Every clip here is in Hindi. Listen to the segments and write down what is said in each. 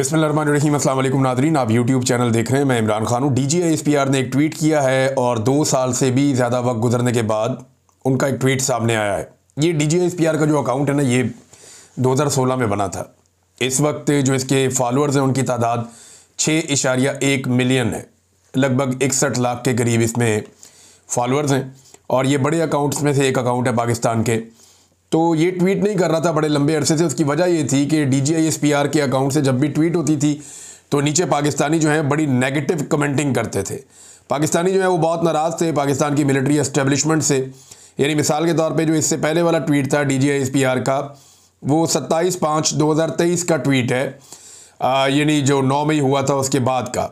बिस्मिल्लाहिर्रहमानिर्रहीम। अस्सलाम वालेकुम नादरीन, आप यूट्यूब चैनल देख रहे हैं। मैं इमरान खान हूँ। DGISPR ने एक ट्वीट किया है और 2 साल से भी ज़्यादा वक्त गुजरने के बाद उनका एक ट्वीट सामने आया है। ये DGISPR का जो अकाउंट है ना, ये 2016 में बना था। इस वक्त जो इसके फॉलोअर्स हैं उनकी तादाद 6.1 मिलियन है। लगभग 61 लाख के करीब इसमें फॉलोअर्स हैं और ये बड़े अकाउंट्स में से एक अकाउंट है पाकिस्तान के। तो ये ट्वीट नहीं कर रहा था बड़े लंबे अरसे से। उसकी वजह ये थी कि DGISPR के अकाउंट से जब भी ट्वीट होती थी तो नीचे पाकिस्तानी जो है बड़ी नेगेटिव कमेंटिंग करते थे। पाकिस्तानी जो है वो बहुत नाराज़ थे पाकिस्तान की मिलिट्री एस्टेब्लिशमेंट से। यानी मिसाल के तौर पे जो इससे पहले वाला ट्वीट था DGISPR का, वो 27/5/2023 का ट्वीट है, यानी जो 9 मई हुआ था उसके बाद का।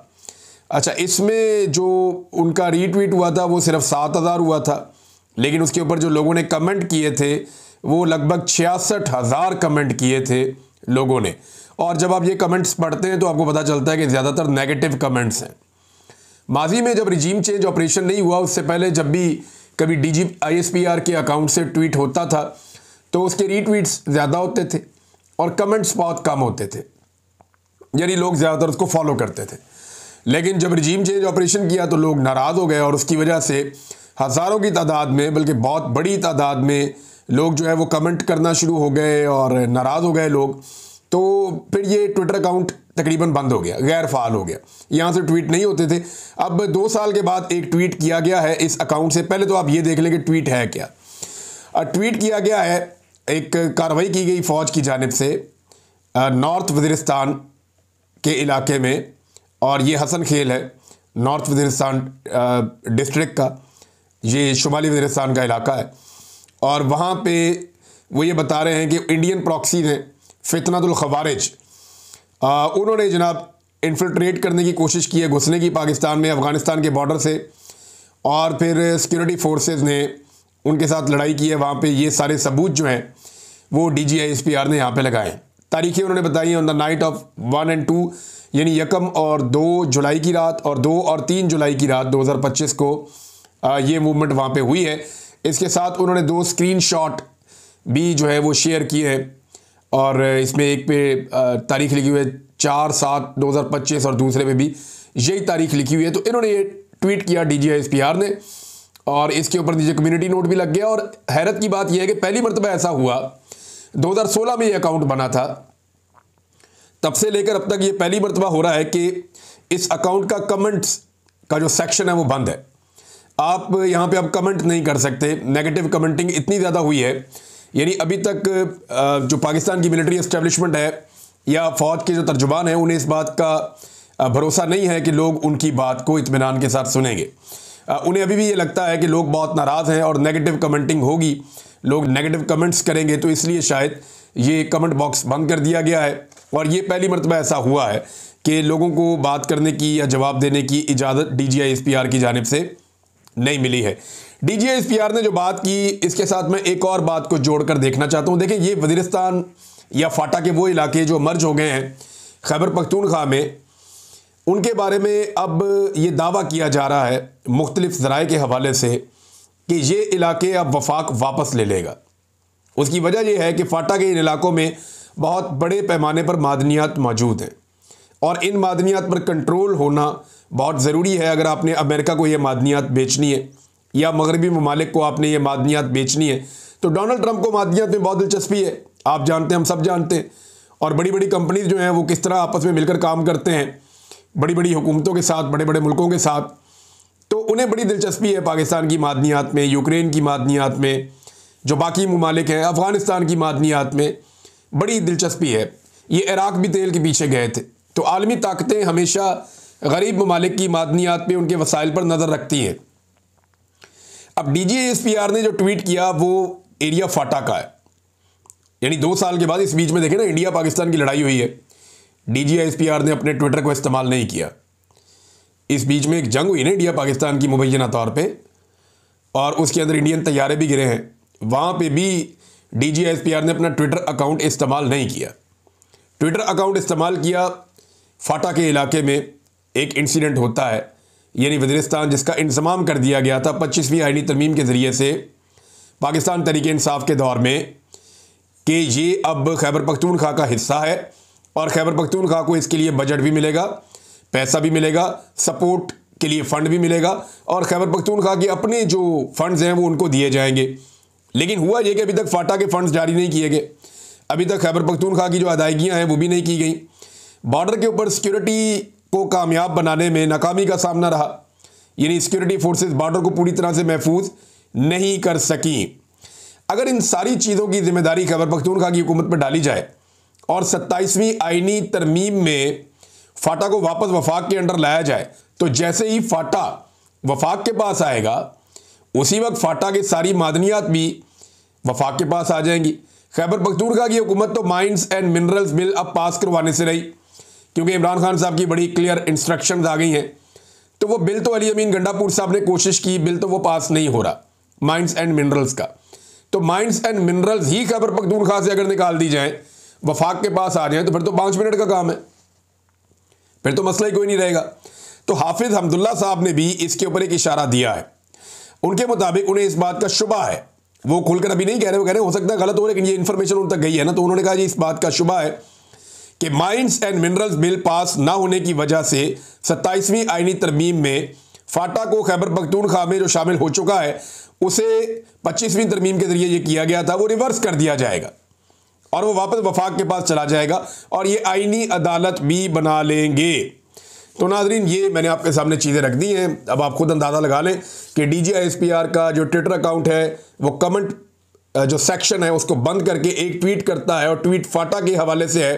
अच्छा, इसमें जो उनका रीट्वीट हुआ था वो सिर्फ 7,000 हुआ था, लेकिन उसके ऊपर जो लोगों ने कमेंट किए थे वो लगभग 66,000 कमेंट किए थे लोगों ने। और जब आप ये कमेंट्स पढ़ते हैं तो आपको पता चलता है कि ज़्यादातर नेगेटिव कमेंट्स हैं। माजी में जब रिजीम चेंज ऑपरेशन नहीं हुआ, उससे पहले जब भी कभी DGISPR के अकाउंट से ट्वीट होता था तो उसके रीट्वीट्स ज़्यादा होते थे और कमेंट्स बहुत कम होते थे, यानी लोग ज़्यादातर उसको फॉलो करते थे। लेकिन जब रिजीम चेंज ऑपरेशन किया तो लोग नाराज़ हो गए और उसकी वजह से हज़ारों की तादाद में, बल्कि बहुत बड़ी तादाद में लोग जो है वो कमेंट करना शुरू हो गए और नाराज़ हो गए लोग। तो फिर ये ट्विटर अकाउंट तकरीबन बंद हो गया, गैर फ़ाल हो गया, यहाँ से ट्वीट नहीं होते थे। अब 2 साल के बाद एक ट्वीट किया गया है इस अकाउंट से। पहले तो आप ये देख लें कि ट्वीट है क्या। ट्वीट किया गया है, एक कार्रवाई की गई फ़ौज की जानिब से नॉर्थ वज़ीरिस्तान के इलाके में, और ये हसन खेल है नॉर्थ वज़ीरिस्तान डिस्ट्रिक्ट का, ये शुमाली वज़ीरिस्तान का इलाका है। और वहाँ पे वो ये बता रहे हैं कि इंडियन प्रॉक्सीज हैं फितनतुल खवारिज, उन्होंने जनाब इन्फिल्ट्रेट करने की कोशिश की है, घुसने की पाकिस्तान में अफ़गानिस्तान के बॉर्डर से, और फिर सिक्योरिटी फोर्सेस ने उनके साथ लड़ाई की है वहाँ पे। ये सारे सबूत जो हैं वो DGISPR ने यहाँ पे लगाए हैं। तारीखें उन्होंने बताई हैं ऑन द नाइट ऑफ 1 और 2, यानी 1 और 2 जुलाई की रात और 2 और 3 जुलाई की रात 2025 को ये मूवमेंट वहाँ पे हुई है। इसके साथ उन्होंने 2 स्क्रीनशॉट भी जो है वो शेयर किए हैं और इसमें एक पे तारीख लिखी हुई है 4/7/2025 और दूसरे पे भी यही तारीख लिखी हुई है। तो इन्होंने ये ट्वीट किया DGISPR ने और इसके ऊपर नीचे कम्युनिटी नोट भी लग गया। और हैरत की बात यह है कि पहली मरतबा ऐसा हुआ, 2016 में ये अकाउंट बना था, तब से लेकर अब तक ये पहली मरतबा हो रहा है कि इस अकाउंट का कमेंट्स का जो सेक्शन है वो बंद है। आप यहाँ पे अब कमेंट नहीं कर सकते। नेगेटिव कमेंटिंग इतनी ज़्यादा हुई है, यानी अभी तक जो पाकिस्तान की मिलिट्री एस्टेब्लिशमेंट है या फ़ौज के जो तर्जुमान हैं उन्हें इस बात का भरोसा नहीं है कि लोग उनकी बात को इत्मीनान के साथ सुनेंगे। उन्हें अभी भी ये लगता है कि लोग बहुत नाराज़ हैं और नेगेटिव कमेंटिंग होगी, लोग नेगेटिव कमेंट्स करेंगे, तो इसलिए शायद ये कमेंट बॉक्स बंद कर दिया गया है। और ये पहली मरतबा ऐसा हुआ है कि लोगों को बात करने की या जवाब देने की इजाज़त DGISPR की जानिब से नहीं मिली है। DGISPR ने जो बात की, इसके साथ मैं एक और बात को जोड़कर देखना चाहता हूँ। देखिए, ये वज़ीरिस्तान या फाटा के वो इलाके जो मर्ज हो गए हैं खैबर पख्तूनख्वा में, उनके बारे में अब ये दावा किया जा रहा है मुख्तलिफ ज़राए के हवाले से कि ये इलाके अब वफाक वापस ले लेगा। उसकी वजह यह है कि फाटा के इन इलाकों में बहुत बड़े पैमाने पर मादनियात मौजूद हैं और इन मादनियात पर कंट्रोल होना बहुत ज़रूरी है। अगर आपने अमेरिका को ये मादनियात बेचनी है या मगरबी ममालिक को आपने ये मादनियात बेचनी है, तो डोनाल्ड ट्रंप को मादनियात में बहुत दिलचस्पी है, आप जानते हैं, हम सब जानते हैं। और बड़ी बड़ी कंपनीज जो हैं वो किस तरह आपस में मिलकर काम करते हैं बड़ी बड़ी हुकूमतों के साथ, बड़े बड़े मुल्कों के साथ। तो उन्हें बड़ी दिलचस्पी है पाकिस्तान की मादनियात में, यूक्रेन की मादनियात में, जो बाकी ममालिक हैं अफ़गानिस्तान की मादनियात में बड़ी दिलचस्पी है। ये इराक़ भी तेल के पीछे गए थे। तो आलमी ताकतें हमेशा गरीब ममालिक की मादनियात पे, उनके वसाइल पर नज़र रखती हैं। अब DGISPR ने जो ट्वीट किया वो एरिया फाटा का है, यानी 2 साल के बाद। इस बीच में देखें ना, इंडिया पाकिस्तान की लड़ाई हुई है, DGISPR ने अपने ट्विटर को इस्तेमाल नहीं किया। इस बीच में एक जंग हुई ना इंडिया पाकिस्तान की मुबैना तौर पे, और उसके अंदर इंडियन तैयारे भी गिरे हैं। वहाँ पे भी DGISPR ने अपना ट्विटर अकाउंट इस्तेमाल नहीं किया। ट्विटर अकाउंट इस्तेमाल किया फाटा के इलाके में एक इंसिडेंट होता है, यानी वज़ीरिस्तान जिसका इंतज़ाम कर दिया गया था 25वीं आईनी तरमीम के ज़रिए से पाकिस्तान तहरीक इंसाफ के दौर में, कि ये अब खैबर पख्तूनख्वा का हिस्सा है और खैबर पख्तूनख्वा को इसके लिए बजट भी मिलेगा, पैसा भी मिलेगा, सपोर्ट के लिए फंड भी मिलेगा और खैबर पख्तूनख्वा के अपने जो फंड्स हैं वो उनको दिए जाएंगे। लेकिन हुआ ये कि अभी तक फाटा के फंड्स जारी नहीं किए गए, अभी तक खैबर पख्तूनख्वा की जो अदायगियाँ हैं वो भी नहीं की गई। बॉर्डर के ऊपर सिक्योरिटी को कामयाब बनाने में नाकामी का सामना रहा, यानी सिक्योरिटी फोर्सेस बॉर्डर को पूरी तरह से महफूज नहीं कर सकी। अगर इन सारी चीज़ों की जिम्मेदारी खैबर पख्तूनख्वा की हुकूमत पर डाली जाए और 27वीं आईनी तरमीम में फाटा को वापस वफाक के अंडर लाया जाए, तो जैसे ही फाटा वफाक के पास आएगा उसी वक्त फाटा के सारी मादनियात भी वफाक के पास आ जाएंगी। खैबर पख्तूनख्वा की हुकूमत तो माइंस एंड मिनरल्स बिल अब पास करवाने से रही, क्योंकि इमरान खान साहब की बड़ी क्लियर इंस्ट्रक्शंस आ गई हैं। तो वो बिल तो अली अमीन गंडापुर साहब ने कोशिश की, बिल तो वो पास नहीं हो रहा माइंस एंड मिनरल्स का। तो माइंस एंड मिनरल्स ही खैबर पख्तूनख्वा से अगर निकाल दी जाए, वफाक के पास आ जाए, तो फिर तो 5 मिनट का काम है, फिर तो मसला ही कोई नहीं रहेगा। तो हाफिज हमदुल्ला साहब ने भी इसके ऊपर एक इशारा दिया है। उनके मुताबिक उन्हें इस बात का शुबा है, वो खुलकर अभी नहीं कह रहे, वो कह रहे हो सकता है गलत हो, लेकिन ये इन्फॉर्मेशन उन तक गई है ना, तो उन्होंने कहा जी इस बात का शुबा है कि mines and minerals bill pass ना होने की वजह से 27वीं आईनी तरमीम में फाटा को खैबर पख्तूनख्वा में जो शामिल हो चुका है उसे 25वीं तरमीम के जरिए ये किया गया था, वो रिवर्स कर दिया जाएगा और वो वापस वफाक के पास चला जाएगा और ये आईनी अदालत भी बना लेंगे। तो नाजरीन, ये मैंने आपके सामने चीज़ें रख दी हैं। अब आप खुद अंदाज़ा लगा लें कि DGISPR का जो ट्विटर अकाउंट है वो कमेंट जो सेक्शन है उसको बंद करके एक ट्वीट करता है और ट्वीट फाटा के हवाले से है।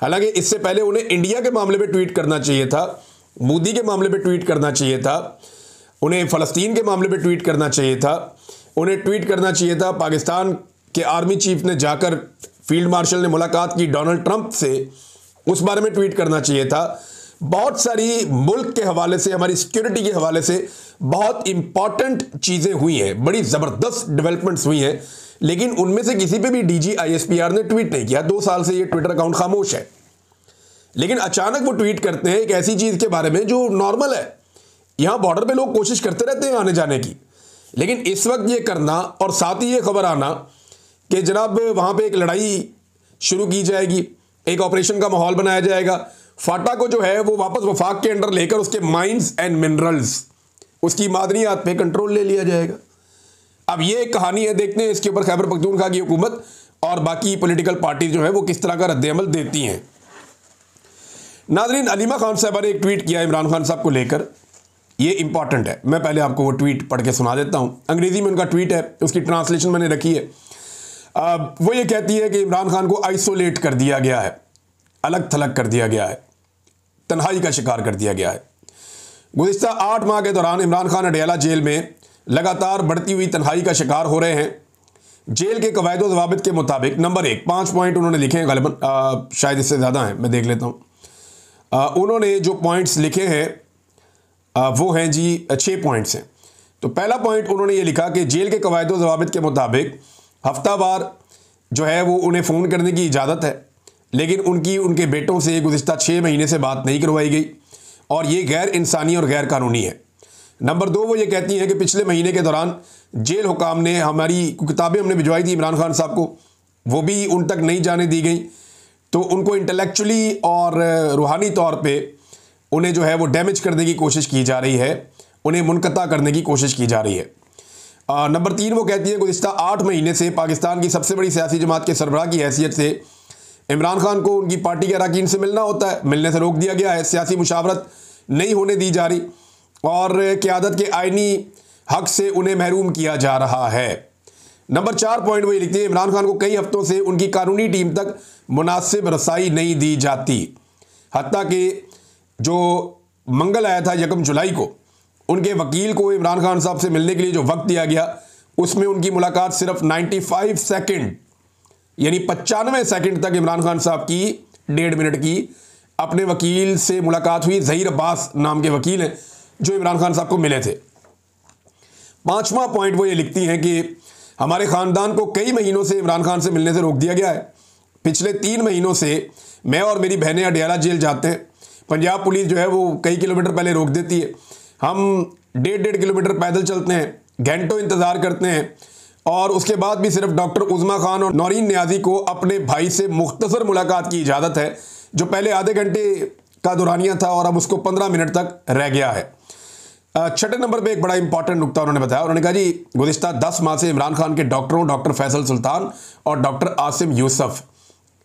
हालांकि इससे पहले उन्हें इंडिया के मामले में ट्वीट करना चाहिए था, मोदी के मामले में ट्वीट करना चाहिए था, उन्हें फ़लस्तीन के मामले में ट्वीट करना चाहिए था, उन्हें ट्वीट करना चाहिए था पाकिस्तान के आर्मी चीफ ने जाकर फील्ड मार्शल ने मुलाकात की डोनाल्ड ट्रंप से, उस बारे में ट्वीट करना चाहिए था। बहुत सारी मुल्क के हवाले से, हमारी सिक्योरिटी के हवाले से बहुत इंपॉर्टेंट चीज़ें हुई हैं, बड़ी ज़बरदस्त डेवलपमेंट्स हुई हैं, लेकिन उनमें से किसी पे भी DGISPR ने ट्वीट नहीं किया। 2 साल से ये ट्विटर अकाउंट खामोश है, लेकिन अचानक वो ट्वीट करते हैं एक ऐसी चीज़ के बारे में जो नॉर्मल है। यहाँ बॉर्डर पे लोग कोशिश करते रहते हैं आने जाने की, लेकिन इस वक्त ये करना और साथ ही ये खबर आना कि जनाब वहाँ पे एक लड़ाई शुरू की जाएगी, एक ऑपरेशन का माहौल बनाया जाएगा, फाटा को जो है वो वापस वफाक के अंडर लेकर उसके माइंस एंड मिनरल्स, उसकी मादनियात पे कंट्रोल ले लिया जाएगा। अब ये एक कहानी है, देखते हैं इसके ऊपर खैबर पख्तूनख्वा की हुकूमत और बाकी पॉलिटिकल पार्टी जो है वो किस तरह का रद्द-ए-अमल देती हैं। नाज़रीन, अलीमा खान साहबा ने एक ट्वीट किया इमरान खान साहब को लेकर, ये इंपॉर्टेंट है। मैं पहले आपको वो ट्वीट पढ़ के सुना देता हूँ। अंग्रेज़ी में उनका ट्वीट है, उसकी ट्रांसलेशन मैंने रखी है। वो ये कहती है कि इमरान खान को आइसोलेट कर दिया गया है, अलग थलग कर दिया गया है, तन्हाई का शिकार कर दिया गया है। गुज़िश्ता 8 माह के दौरान इमरान खान अडयाला जेल में लगातार बढ़ती हुई तन्हाई का शिकार हो रहे हैं। जेल के कवायद व ज़वाबित के मुताबिक नंबर 1, 5 पॉइंट उन्होंने लिखे हैं, गालिबन शायद इससे ज़्यादा हैं, मैं देख लेता हूँ। उन्होंने जो पॉइंट्स लिखे हैं वो हैं जी 6 पॉइंट्स हैं। तो पहला पॉइंट उन्होंने ये लिखा कि जेल के कवायद व ज़वाबित के मुताबिक हफ्तावार जो है वो उन्हें फ़ोन करने की इजाज़त है, लेकिन उनके बेटों से गुज़िश्ता 6 महीने से बात नहीं करवाई गई और ये गैर इंसानी और गैर कानूनी है। नंबर 2, वो ये कहती हैं कि पिछले महीने के दौरान जेल हुकाम ने हमारी किताबें हमने भिजवाई थी इमरान खान साहब को, वो भी उन तक नहीं जाने दी गई, तो उनको इंटेलेक्चुअली और रूहानी तौर पे उन्हें जो है वो डैमेज करने की कोशिश की जा रही है, उन्हें मुनक़ता करने की कोशिश की जा रही है। नंबर 3, वो कहती है गुज़िश्ता 8 महीने से पाकिस्तान की सबसे बड़ी सियासी जमात के सरबराह की हैसियत से इमरान खान को उनकी पार्टी के अरकान से मिलना होता है, मिलने से रोक दिया गया है, सियासी मुशावरत नहीं होने दी जा रही और क़यादत के आइनी हक से उन्हें महरूम किया जा रहा है। नंबर 4 पॉइंट वो ये लिखते हैं इमरान खान को कई हफ्तों से उनकी कानूनी टीम तक मुनासिब रसाई नहीं दी जाती, हत्ता कि जो मंगल आया था 1 जुलाई को, उनके वकील को इमरान खान साहब से मिलने के लिए जो वक्त दिया गया उसमें उनकी मुलाकात सिर्फ 95 सेकंड यानी 95 सेकंड तक इमरान खान साहब की 1.5 मिनट की अपने वकील से मुलाकात हुई। ज़हीर अब्बास नाम के वकील हैं जो इमरान खान साहब को मिले थे। 5वां पॉइंट वो ये लिखती हैं कि हमारे ख़ानदान को कई महीनों से इमरान खान से मिलने से रोक दिया गया है। पिछले 3 महीनों से मैं और मेरी बहनें अडयाला जेल जाते हैं, पंजाब पुलिस जो है वो कई किलोमीटर पहले रोक देती है, हम 1.5 किलोमीटर पैदल चलते हैं, घंटों इंतज़ार करते हैं और उसके बाद भी सिर्फ डॉक्टर उज़मा खान और नौरीन न्याजी को अपने भाई से मुख्तसर मुलाकात की इजाज़त है। जो पहले आधे घंटे का दौरानिया था और अब उसको 15 मिनट तक रह गया है। छठे नंबर पे एक बड़ा इंपॉर्टेंट नुकता उन्होंने बताया। उन्होंने कहा जी गुज़िश्ता 10 माह से इमरान खान के डॉक्टरों डॉक्टर फैसल सुल्तान और डॉक्टर आसिम यूसुफ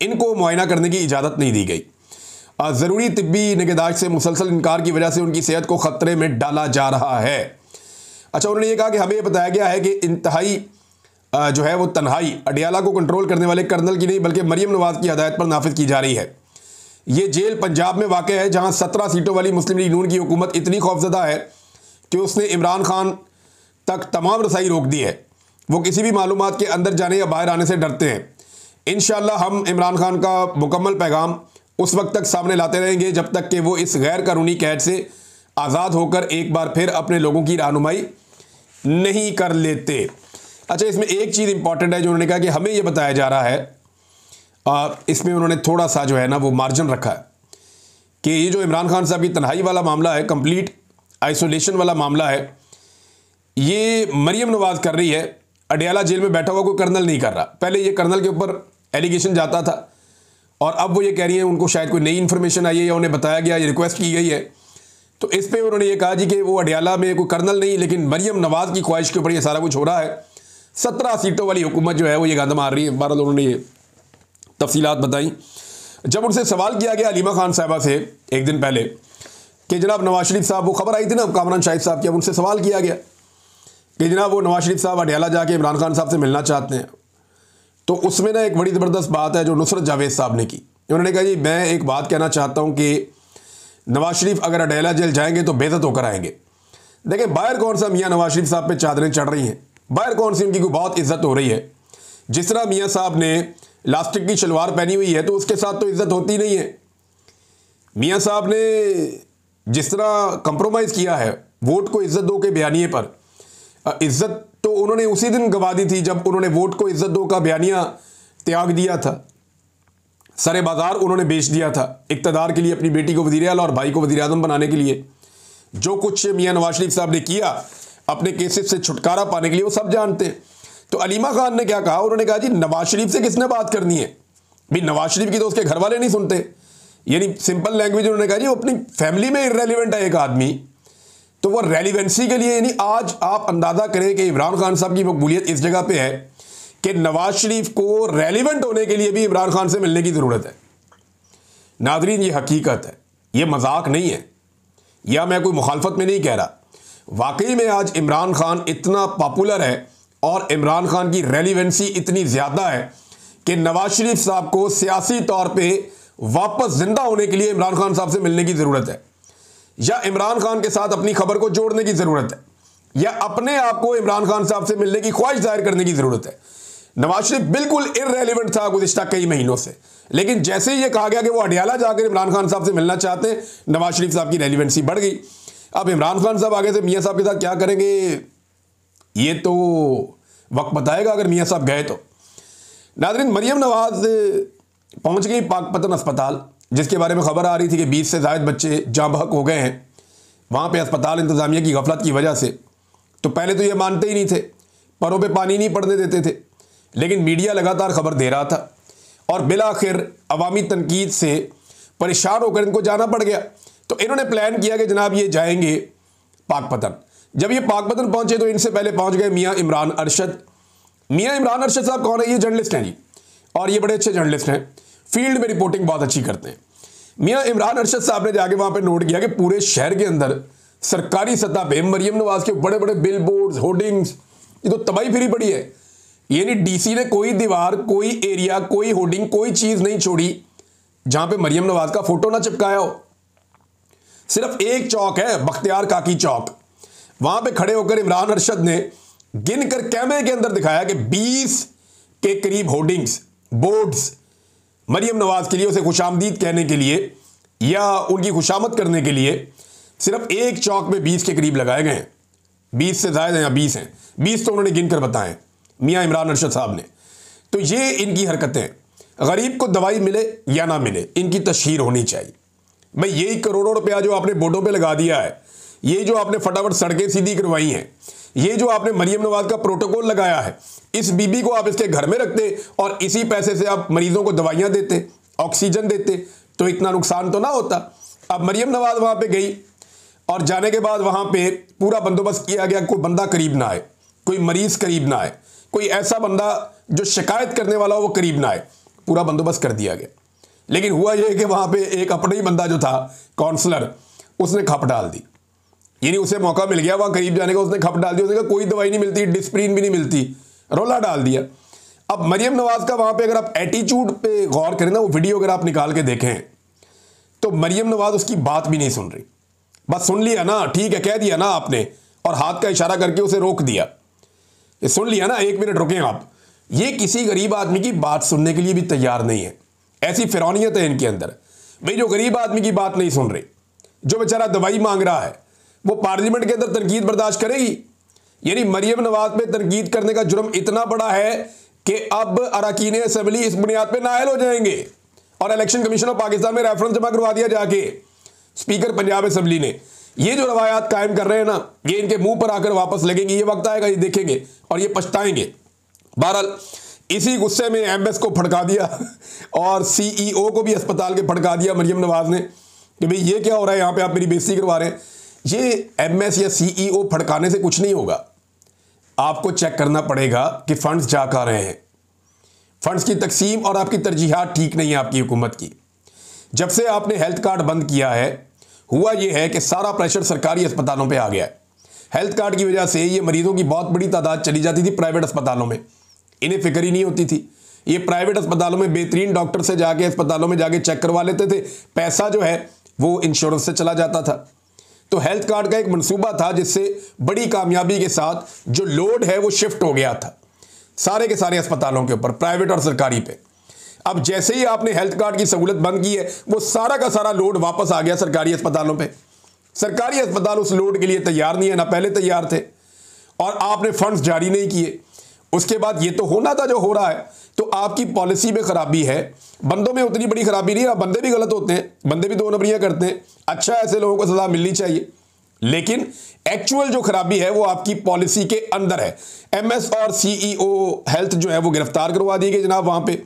इनको मुआयना करने की इजाज़त नहीं दी गई। ज़रूरी तिब्बी निगहदाश्त से मुसलसल इनकार की वजह से उनकी सेहत को ख़तरे में डाला जा रहा है। अच्छा, उन्होंने ये कहा कि हमें ये बताया गया है कि इंतहाई जो है वो तन्हाई अडियाला को कंट्रोल करने वाले कर्नल की नहीं बल्कि मरीम नवाज़ की हदायत पर नाफिज की जा रही है। ये जेल पंजाब में वाक़ है जहाँ 17 सीटों वाली मुस्लिम लीग नून की हुकूमत इतनी खौफजदा है कि उसने इमरान खान तक तमाम रसाई रोक दी है। वो किसी भी मालूमात के अंदर जाने या बाहर आने से डरते हैं। इंशाअल्लाह हम इमरान खान का मुकम्मल पैगाम उस वक्त तक सामने लाते रहेंगे जब तक कि वो इस गैर कानूनी कैद से आज़ाद होकर एक बार फिर अपने लोगों की रहनुमाई नहीं कर लेते। अच्छा, इसमें एक चीज़ इंपॉर्टेंट है जो उन्होंने कहा कि हमें यह बताया जा रहा है, इसमें उन्होंने थोड़ा सा जो है ना वो मार्जिन रखा है कि ये जो इमरान खान साहब की तन्हाई वाला मामला है, कंप्लीट आइसोलेशन वाला मामला है, ये मरीम नवाज़ कर रही है। अडियाला जेल में बैठा हुआ कोई कर्नल नहीं कर रहा। पहले ये कर्नल के ऊपर एलिगेशन जाता था और अब वो ये कह रही हैं उनको शायद कोई नई इन्फॉर्मेशन आई है या उन्हें बताया गया, ये रिक्वेस्ट की गई है। तो इस पर उन्होंने ये कहा जी कि वो अडियाला में कोई कर्नल नहीं लेकिन मरीम नवाज़ की ख्वाहिश के ऊपर ये सारा कुछ हो रहा है। 17 सीटों वाली हुकूमत जो है वो ये गंद मार रही है। बहरहाल उन्होंने ये तफसीलात बताई। जब उनसे सवाल किया गया हलीमा खान साहबा से एक दिन पहले कि जनाब नवाज शरीफ साहब, वो खबर आई थी ना कामरान शाहिद साहब की, अब उनसे सवाल किया गया कि जनाब वो नवाज शरीफ साहब अडियाला जाके इमरान खान साहब से मिलना चाहते हैं। तो उसमें ना एक बड़ी ज़बरदस्त बात है जो नुसरत जावेद साहब ने की। उन्होंने कहा जी मैं एक बात कहना चाहता हूँ कि नवाज शरीफ अगर अडियाला जेल जाएंगे तो बेइज्जत होकर आएंगे। देखें बाहर कौन सा मियाँ नवाज शरीफ साहब पे चादरें चढ़ रही हैं, बाहर कौन सी उनकी कोई बहुत इज्जत हो रही है। जिस तरह मियाँ साहब ने लास्टिक की शलवार पहनी हुई है तो उसके साथ तो इज्जत होती नहीं है। मियाँ साहब ने जिस तरह कंप्रोमाइज़ किया है वोट को इज्जत दो के बयानिए पर, इज्जत तो उन्होंने उसी दिन गंवा दी थी जब उन्होंने वोट को इज्जत दो का बयानिया त्याग दिया था। सरे बाजार उन्होंने बेच दिया था इक़्तिदार के लिए, अपनी बेटी को वज़ीर आला और भाई को वज़ीर आज़म बनाने के लिए। जो कुछ मियाँ नवाज शरीफ साहब ने किया अपने केसेस से छुटकारा पाने के लिए वो सब जानते हैं। तो अलीमा खान ने क्या कहा, उन्होंने कहा जी नवाज शरीफ से किसने बात करनी है भाई, नवाज शरीफ की तो उसके घर वाले नहीं सुनते। यानी सिंपल लैंग्वेज उन्होंने कहा जी वो अपनी फैमिली में इर्रेलिवेंट है एक आदमी, तो वो रेलिवेंसी के लिए। यानी आज आप अंदाज़ा करें कि इमरान खान साहब की मकबूलियत इस जगह पे है कि नवाज शरीफ को रेलिवेंट होने के लिए भी इमरान खान से मिलने की ज़रूरत है। नादरीन ये हकीकत है, ये मजाक नहीं है, या मैं कोई मुखालफत में नहीं कह रहा। वाकई में आज इमरान खान इतना पॉपुलर है और इमरान खान की रेलिवेंसी इतनी ज़्यादा है कि नवाज शरीफ साहब को सियासी तौर पे वापस ज़िंदा होने के लिए इमरान खान साहब से मिलने की ज़रूरत है, या इमरान खान के साथ अपनी खबर को जोड़ने की ज़रूरत है, या अपने आप को इमरान खान साहब से मिलने की ख्वाहिश जाहिर करने की ज़रूरत है। नवाज शरीफ बिल्कुल इररेलेवेंट था गुज़िश्ता कई महीनों से, लेकिन जैसे ही ये कहा गया कि वो अडियाला जाकर इमरान खान साहब से मिलना चाहते हैं, नवाज शरीफ साहब की रेलिवेंसी बढ़ गई। अब इमरान खान साहब आगे से मियाँ साहब के साथ क्या करेंगे ये तो वक्त बताएगा अगर मियाँ साहब गए तो। नाज़रीन मरीम नवाज़ पहुँच गई पाकपतन अस्पताल, जिसके बारे में खबर आ रही थी कि 20 से ज़ायद बच्चे जाँ बहक हो गए हैं वहाँ पे अस्पताल इंतज़ामिया की गफलत की वजह से। तो पहले तो ये मानते ही नहीं थे, परों पे पानी नहीं पड़ने देते थे, लेकिन मीडिया लगातार खबर दे रहा था और बिलाखिर अवामी तनकीद से परेशान होकर इनको जाना पड़ गया। तो इन्होंने प्लान किया कि जनाब ये जाएंगे पाकपतन। जब ये पाकपतन पहुँचे तो इनसे पहले पहुँच गए मियाँ इमरान अरशद। मियाँ इमरान अरशद साहब कौन है? ये जर्नलिस्ट हैं जी, और ये बड़े अच्छे जर्नलिस्ट हैं, फील्ड में रिपोर्टिंग बहुत अच्छी करते हैं। मियाँ इमरान अरशद साहब ने जाके वहाँ पे नोट किया कि पूरे शहर के अंदर सरकारी सतह पे मरीम नवाज़ के बड़े बड़े बिल बोर्ड्स, होर्डिंग्स, ये तो तबाही फिरी पड़ी है। यानी डीसी ने कोई दीवार, कोई एरिया, कोई होर्डिंग, कोई चीज़ नहीं छोड़ी जहाँ पे मरीम नवाज़ का फोटो ना चिपकाया हो। सिर्फ एक चौक है, बख्तियार काकी चौक, वहाँ पे खड़े होकर इमरान अरशद ने गिन कर कैमरे के अंदर दिखाया कि 20 के करीब होर्डिंग्स, बोर्ड्स मरीम नवाज़ के लिए, उसे खुशामदीद कहने के लिए या उनकी खुशामद करने के लिए सिर्फ एक चौक में 20 के करीब लगाए गए हैं। 20 से ज़्यादा हैं या 20 हैं, 20 तो उन्होंने गिन कर बताएं मियाँ इमरान अरशद साहब ने। तो ये इनकी हरकतें, गरीब को दवाई मिले या ना मिले इनकी तशहीर होनी चाहिए। भाई यही करोड़ों रुपया जो आपने बोर्डों पे लगा दिया है, ये जो आपने फटाफट सड़कें सीधी करवाई हैं, ये जो आपने मरीम नवाज़ का प्रोटोकॉल लगाया है, इस बीबी को आप इसके घर में रखते और इसी पैसे से आप मरीजों को दवाइयाँ देते, ऑक्सीजन देते, तो इतना नुकसान तो ना होता। अब मरियम नवाज वहां पे गई और जाने के बाद वहां पे पूरा बंदोबस्त किया गया, कोई बंदा करीब ना आए, कोई मरीज करीब ना आए, कोई ऐसा बंदा जो शिकायत करने वाला हो वो करीब ना आए, पूरा बंदोबस्त कर दिया गया। लेकिन हुआ यह कि वहां पे एक अपना ही बंदा जो था काउंसलर, उसने खप डाल दी। यानी उसे मौका मिल गया वहां करीब जाने का, उसने खप डाल दिया। उसने कहा कोई दवाई नहीं मिलती, डिस्प्रिन भी नहीं मिलती, रोला डाल दिया। अब मरियम नवाज का वहां पे अगर आप एटीट्यूड पे गौर करें ना, वो वीडियो अगर आप निकाल के देखें तो मरियम नवाज उसकी बात भी नहीं सुन रही। बस सुन लिया ना, ठीक है कह दिया ना आपने, और हाथ का इशारा करके उसे रोक दिया, ये सुन लिया ना, 1 मिनट रुकें आप। ये किसी गरीब आदमी की बात सुनने के लिए भी तैयार नहीं है। ऐसी फिरौनियत है इनके अंदर। भाई जो गरीब आदमी की बात नहीं सुन रही, जो बेचारा दवाई मांग रहा है, वो पार्लियामेंट के अंदर तनकीद बर्दाश्त करेगी? यानी मरियम नवाज पे तनकीद करने का जुर्म इतना बड़ा है कि अब अरकान असेंबली इस बुनियाद पे नाअहल हो जाएंगे और इलेक्शन कमीशन ऑफ पाकिस्तान में रेफरेंस जमा करवा दिया जाके। स्पीकर पंजाब असेंबली ने ये जो रवायात कायम कर रहे हैं ना, ये इनके मुंह पर आकर वापस लगेंगी। ये वक्त आएगा, ये देखेंगे और ये पछताएंगे। बहरहाल इसी गुस्से में एमएस को फड़का दिया और सीईओ को भी अस्पताल के फड़का दिया मरियम नवाज ने कि भाई ये क्या हो रहा है, यहां पे आप मेरी बेइज्जती करवा रहे हैं। ये एमएस या सीईओ फड़काने से कुछ नहीं होगा। आपको चेक करना पड़ेगा कि फंड्स जा कहां रहे हैं। फंड्स की तकसीम और आपकी तरजीहात ठीक नहीं है आपकी हुकूमत की। जब से आपने हेल्थ कार्ड बंद किया है, हुआ यह है कि सारा प्रेशर सरकारी अस्पतालों पे आ गया है। हेल्थ कार्ड की वजह से ये मरीजों की बहुत बड़ी तादाद चली जाती थी प्राइवेट अस्पतालों में, इन्हें फिक्र ही नहीं होती थी। ये प्राइवेट अस्पतालों में बेहतरीन डॉक्टर से जाके अस्पतालों में जाके चेक करवा लेते थे, पैसा जो है वो इंश्योरेंस से चला जाता था। तो हेल्थ कार्ड का एक मंसूबा था जिससे बड़ी कामयाबी के साथ जो लोड है वो शिफ्ट हो गया था सारे के सारे अस्पतालों के ऊपर, प्राइवेट और सरकारी पे। अब जैसे ही आपने हेल्थ कार्ड की सहूलत बंद की है, वो सारा का सारा लोड वापस आ गया सरकारी अस्पतालों पे। सरकारी अस्पताल उस लोड के लिए तैयार नहीं है, ना पहले तैयार थे, और आपने फंड्स जारी नहीं किए। उसके बाद ये तो होना था जो हो रहा है। तो आपकी पॉलिसी में खराबी है, बंदों में उतनी बड़ी खराबी नहीं है। बंदे भी गलत होते हैं, बंदे भी 2 नंबरियां करते हैं। अच्छा, ऐसे लोगों को सजा मिलनी चाहिए, लेकिन एक्चुअल जो खराबी है वो आपकी पॉलिसी के अंदर है। एमएस और सीईओ हेल्थ जो है वो गिरफ्तार करवा दिए गए जनाब वहां पे।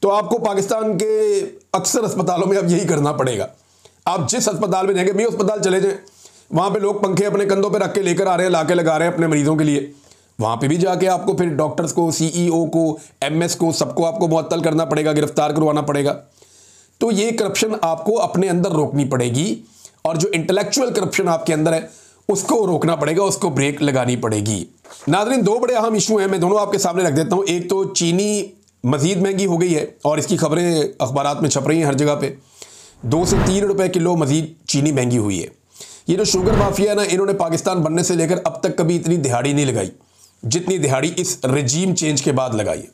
तो आपको पाकिस्तान के अक्सर अस्पतालों में अब यही करना पड़ेगा। आप जिस अस्पताल में जाएंगे, भी अस्पताल चले जाएं, वहां पे लोग पंखे अपने कंधों पे रख के लेकर आ रहे हैं, लाके लगा रहे हैं अपने मरीजों के लिए। वहां पे भी जाके आपको फिर डॉक्टर्स को, सीईओ को, एमएस को, सबको आपको मुअत्तल करना पड़ेगा, गिरफ्तार करवाना पड़ेगा। तो ये करप्शन आपको अपने अंदर रोकनी पड़ेगी, और जो इंटेलेक्चुअल करप्शन आपके अंदर है उसको रोकना पड़ेगा, उसको ब्रेक लगानी पड़ेगी। नाज़रीन, 2 बड़े अहम इशू हैं, मैं दोनों आपके सामने रख देता हूं। एक तो चीनी मजीद महंगी हो गई है और इसकी खबरें अखबारात में छप रही हैं हर जगह पे। 2 से 3 रुपए किलो मजीद चीनी महंगी हुई है। ये जो शुगर माफिया है ना, इन्होंने पाकिस्तान बनने से लेकर अब तक कभी इतनी दिहाड़ी नहीं लगाई जितनी दिहाड़ी इस रजीम चेंज के बाद लगाई है।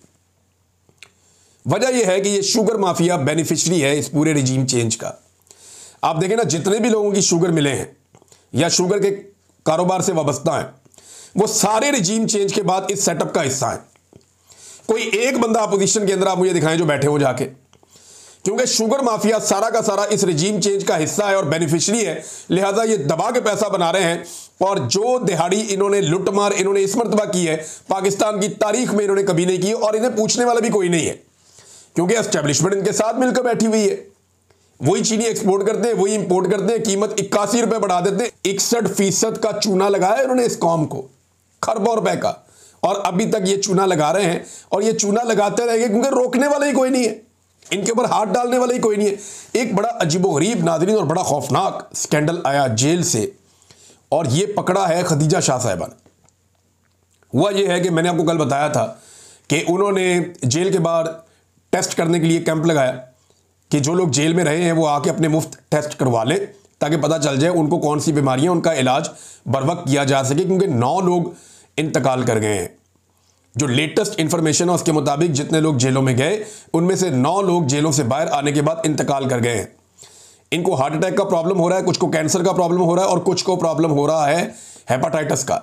वजह यह है कि ये शुगर माफिया बेनिफिशरी है इस पूरे रजीम चेंज का। आप देखें ना, जितने भी लोगों की शुगर मिले हैं या शुगर के कारोबार से वाबस्ता हैं, वो सारे रजीम चेंज के बाद इस सेटअप का हिस्सा है। कोई एक बंदा अपोजिशन के अंदर आप मुझे दिखाएं जो बैठे हो जाके, क्योंकि शुगर माफिया सारा का सारा इस रजीम चेंज का हिस्सा है और बेनिफिशरी है। लिहाजा ये दबा के पैसा बना रहे हैं, और जो दिहाड़ी इन्होंने लुटमार इन्होंने इस मरतबा की है पाकिस्तान की तारीख में इन्होंने कभी नहीं की, और इन्हें पूछने वाला भी कोई नहीं है, क्योंकि एस्टेब्लिशमेंट इनके साथ मिलकर बैठी हुई है। वही चीनी एक्सपोर्ट करते हैं, वही इंपोर्ट करते हैं, कीमत 81 रुपए बढ़ा देते हैं। 61% का चूना लगाया इन्होंने इस कौम को, खरबों रुपए का, और अभी तक ये चूना लगा रहे हैं और ये चूना लगाते रहेंगे, क्योंकि रोकने वाला ही कोई नहीं है, इनके ऊपर हाथ डालने वाला ही कोई नहीं है। एक बड़ा अजीबोगरीब नाज़रीन और बड़ा खौफनाक स्कैंडल आया जेल से, और ये पकड़ा है खदीजा शाह साहिबा ने। हुआ ये है कि मैंने आपको कल बताया था कि उन्होंने जेल के बाहर टेस्ट करने के लिए कैंप लगाया कि जो लोग जेल में रहे हैं वो आके अपने मुफ्त टेस्ट करवा लें, ताकि पता चल जाए उनको कौन सी बीमारियां, उनका इलाज बर वक्त किया जा सके, क्योंकि 9 लोग इंतकाल कर गए हैं। जो लेटेस्ट इंफॉर्मेशन है उसके मुताबिक जितने लोग जेलों में गए उनमें से 9 लोग जेलों से बाहर आने के बाद इंतकाल कर गए हैं। इनको हार्ट अटैक का प्रॉब्लम हो रहा है, कुछ को कैंसर का प्रॉब्लम हो रहा है, और कुछ को प्रॉब्लम हो रहा है हेपाटाइटिस का।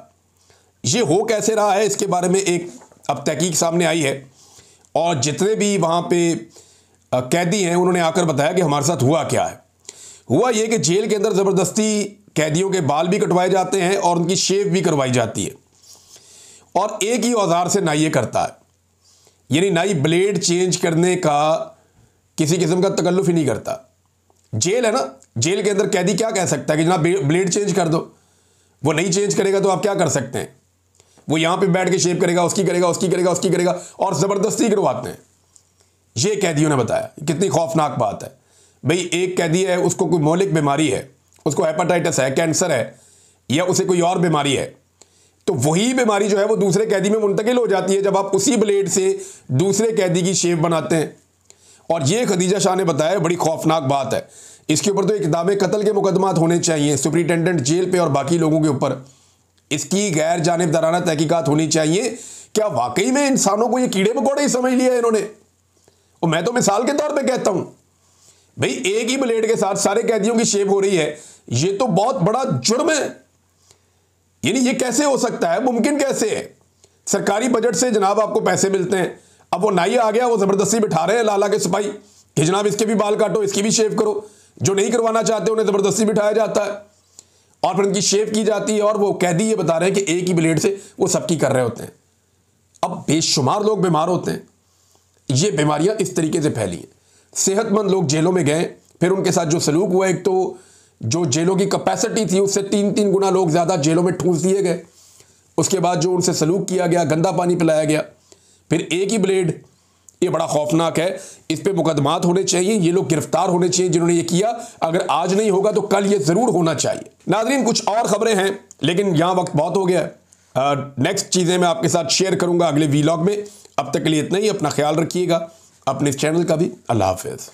ये हो कैसे रहा है इसके बारे में एक अब तहकीक सामने आई है, और जितने भी वहां पे कैदी हैं उन्होंने आकर बताया कि हमारे साथ हुआ क्या है। हुआ यह कि जेल के अंदर ज़बरदस्ती कैदियों के बाल भी कटवाए जाते हैं और उनकी शेव भी करवाई जाती है, और एक ही औजार से नाई ये करता है। यानी नाई ब्लेड चेंज करने का किसी किस्म का तकल्लुफ ही नहीं करता, जेल है ना, जेल के अंदर कैदी क्या कह सकता है कि जनाब ब्लेड चेंज कर दो। वो नहीं चेंज करेगा तो आप क्या कर सकते हैं? वो यहां पे बैठ के शेव करेगा, उसकी करेगा, उसकी करेगा, उसकी करेगा, और जबरदस्ती करवाते हैं। ये कैदियों ने बताया। कितनी खौफनाक बात है भाई। एक कैदी है, उसको कोई मौलिक बीमारी है, उसको हेपेटाइटिस है, कैंसर है, या उसे कोई और बीमारी है, तो वही बीमारी जो है वो दूसरे कैदी में मुंतकिल हो जाती है जब आप उसी ब्लेड से दूसरे कैदी की शेव बनाते हैं। और ये खदीजा शाह ने बताया, बड़ी खौफनाक बात है। इसके ऊपर तो इक़दाम कत्ल के मुकदमात होने चाहिए सुपरिटेंडेंट जेल पे और बाकी लोगों के ऊपर। इसकी गैर जानिबदाराना तहकीकात होनी चाहिए। क्या वाकई में इंसानों को ये कीड़े मकोड़े ही समझ लिया इन्होंने? और मैं तो मिसाल के तौर पे कहता हूं भाई, एक ही ब्लेड के साथ सारे कैदियों की शेव हो रही है, ये तो बहुत बड़ा जुर्म है। यानी ये कैसे हो सकता है? मुमकिन कैसे है? सरकारी बजट से जनाब आपको पैसे मिलते हैं, अब वो नाई आ गया, वो जबरदस्ती बिठा रहे हैं लाला के सिपाही कि जनाब इसके भी बाल काटो, इसकी भी शेव करो। जो नहीं करवाना चाहते उन्हें जबरदस्ती बिठाया जाता है और फिर उनकी शेव की जाती है। और वो कैदी ये बता रहे हैं कि एक ही ब्लेड से वो सबकी कर रहे होते हैं। अब बेशुमार लोग बीमार होते हैं। ये बीमारियां इस तरीके से फैली हैं। सेहतमंद लोग जेलों में गए, फिर उनके साथ जो सलूक हुआ, एक तो जो जेलों की कैपेसिटी थी उससे 3-3 गुना लोग ज़्यादा जेलों में ठूंस दिए गए। उसके बाद जो उनसे सलूक किया गया, गंदा पानी पिलाया गया, फिर एक ही ब्लेड। ये बड़ा खौफनाक है। इस पे मुकदमात होने चाहिए, ये लोग गिरफ्तार होने चाहिए जिन्होंने ये किया। अगर आज नहीं होगा तो कल ये ज़रूर होना चाहिए। नाज़रीन, कुछ और ख़बरें हैं लेकिन यहाँ वक्त बहुत हो गया है। नेक्स्ट चीज़ें मैं आपके साथ शेयर करूँगा अगले वीलॉग में। अब तक के लिए इतना ही। अपना ख्याल रखिएगा, अपने इस चैनल का भी। अल्लाह हाफ़िज़।